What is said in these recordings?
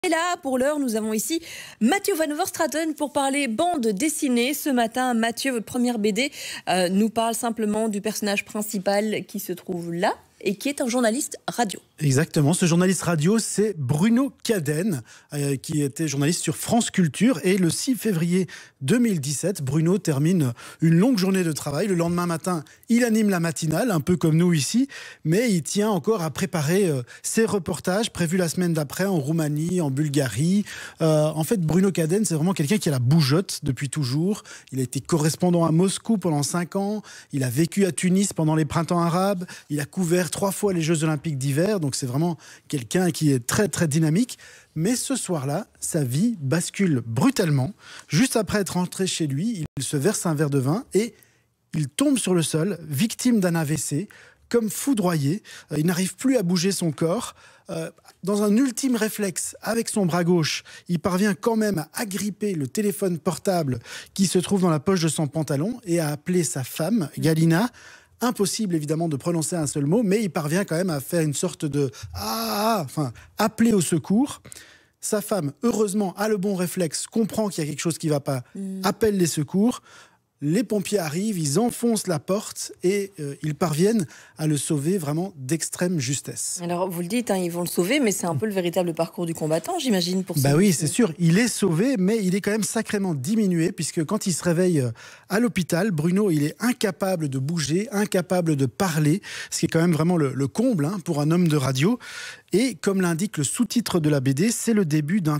Et là, pour l'heure, nous avons ici Mathieu Van Overstraten pour parler bande dessinée. Ce matin, Mathieu, votre première BD, nous parle simplement du personnage principal qui se trouve là et qui est un journaliste radio. Exactement, ce journaliste radio, c'est Bruno Cadenne, qui était journaliste sur France Culture. Et le 6 février 2017, Bruno termine une longue journée de travail. Le lendemain matin, il anime la matinale, un peu comme nous ici, mais il tient encore à préparer ses reportages prévus la semaine d'après en Roumanie, en Bulgarie. En fait, Bruno Cadenne, c'est vraiment quelqu'un qui a la bougeotte depuis toujours. Il a été correspondant à Moscou pendant 5 ans. Il a vécu à Tunis pendant les printemps arabes. Il a couvert 3 fois les Jeux Olympiques d'hiver. Donc c'est vraiment quelqu'un qui est très très dynamique. Mais ce soir-là, sa vie bascule brutalement. Juste après être rentré chez lui, il se verse un verre de vin et il tombe sur le sol, victime d'un AVC, comme foudroyé. Il n'arrive plus à bouger son corps. Dans un ultime réflexe, avec son bras gauche, il parvient quand même à agripper le téléphone portable qui se trouve dans la poche de son pantalon et à appeler sa femme, Galina. Impossible évidemment de prononcer un seul mot, mais il parvient quand même à faire une sorte de appeler au secours. Sa femme, heureusement, a le bon réflexe, comprend qu'il y a quelque chose qui ne va pas, appelle les secours. Les pompiers arrivent, ils enfoncent la porte et ils parviennent à le sauver vraiment d'extrême justesse. Alors, vous le dites, hein, ils vont le sauver, mais c'est un peu le véritable parcours du combattant, j'imagine, pour ça. Oui, c'est sûr, il est sauvé, mais il est quand même sacrément diminué, puisque quand il se réveille à l'hôpital, Bruno, il est incapable de bouger, incapable de parler, ce qui est quand même vraiment le comble pour un homme de radio. Et comme l'indique le sous-titre de la BD, c'est le début d'un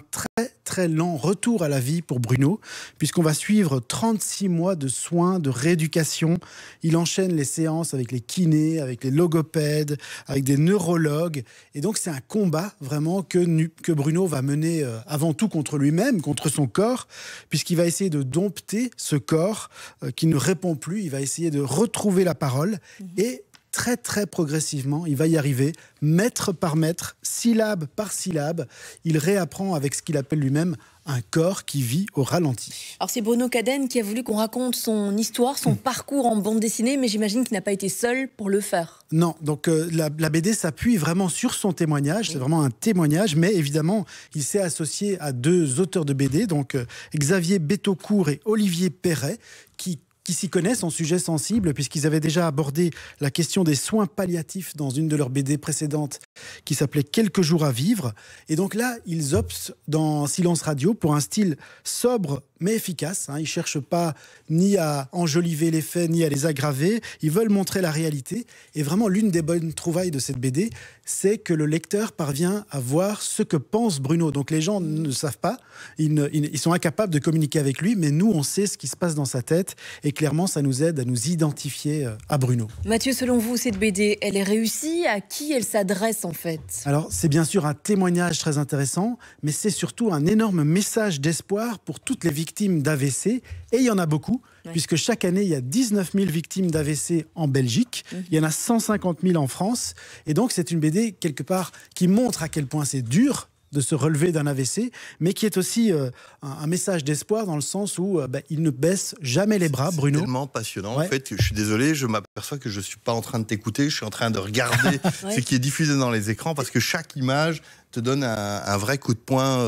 très lent retour à la vie pour Bruno, puisqu'on va suivre 36 mois de soins, de rééducation. Il enchaîne les séances avec les kinés, avec les logopèdes, avec des neurologues. Et donc c'est un combat vraiment que Bruno va mener avant tout contre lui-même, contre son corps, puisqu'il va essayer de dompter ce corps qui ne répond plus. Il va essayer de retrouver la parole et très progressivement, il va y arriver, mètre par mètre, syllabe par syllabe. Il réapprend avec ce qu'il appelle lui-même un corps qui vit au ralenti. Alors c'est Bruno Cadenne qui a voulu qu'on raconte son histoire, son parcours en bande dessinée, mais j'imagine qu'il n'a pas été seul pour le faire. Non, donc la BD s'appuie vraiment sur son témoignage, c'est vraiment un témoignage, mais évidemment, il s'est associé à 2 auteurs de BD, donc Xavier Betaucourt et Olivier Perret, qui s'y connaissent en sujet sensible, puisqu'ils avaient déjà abordé la question des soins palliatifs dans une de leurs BD précédentes qui s'appelait Quelques jours à vivre. Et donc là, ils optent dans Silence Radio pour un style sobre mais efficace. Ils ne cherchent pas ni à enjoliver les faits, ni à les aggraver. Ils veulent montrer la réalité. Et vraiment, l'une des bonnes trouvailles de cette BD, c'est que le lecteur parvient à voir ce que pense Bruno. Donc les gens ne savent pas, ils sont incapables de communiquer avec lui, mais nous, on sait ce qui se passe dans sa tête. Et clairement, ça nous aide à nous identifier à Bruno. Mathieu, selon vous, cette BD, elle est réussie? À qui elle s'adresse en fait? Alors, c'est bien sûr un témoignage très intéressant, mais c'est surtout un énorme message d'espoir pour toutes les victimes d'AVC. Et il y en a beaucoup, puisque chaque année, il y a 19 000 victimes d'AVC en Belgique. Il y en a 150 000 en France. Et donc, c'est une BD, quelque part, qui montre à quel point c'est dur de se relever d'un AVC, mais qui est aussi un message d'espoir dans le sens où il ne baisse jamais les bras, Bruno. C'est tellement passionnant. En fait, je suis désolé, je m'aperçois que je ne suis pas en train de t'écouter, je suis en train de regarder ce qui est diffusé dans les écrans, parce que chaque image te donne un vrai coup de poing.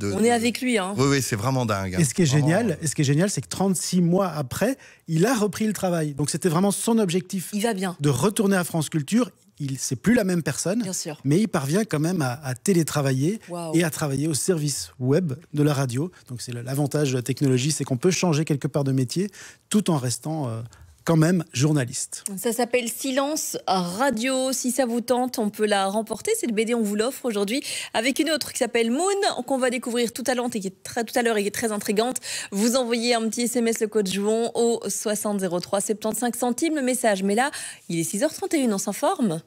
On est avec lui. Oui, c'est vraiment dingue. Et ce qui est génial, c'est que 36 mois après, il a repris le travail. Donc c'était vraiment son objectif. Il va bien. De retourner à France Culture. C'est plus la même personne, mais il parvient quand même à télétravailler et à travailler au service web de la radio. Donc c'est l'avantage de la technologie, c'est qu'on peut changer quelque part de métier tout en restant quand même journaliste. Ça s'appelle Silence Radio. Si ça vous tente, on peut la remporter. Cette BD, on vous l'offre aujourd'hui avec une autre qui s'appelle Moon, qu'on va découvrir tout à l'heure et qui est très intrigante. Vous envoyez un petit SMS, le code Jouon, au 60 03 75 centimes le message. Mais là, il est 6h31, on s'informe.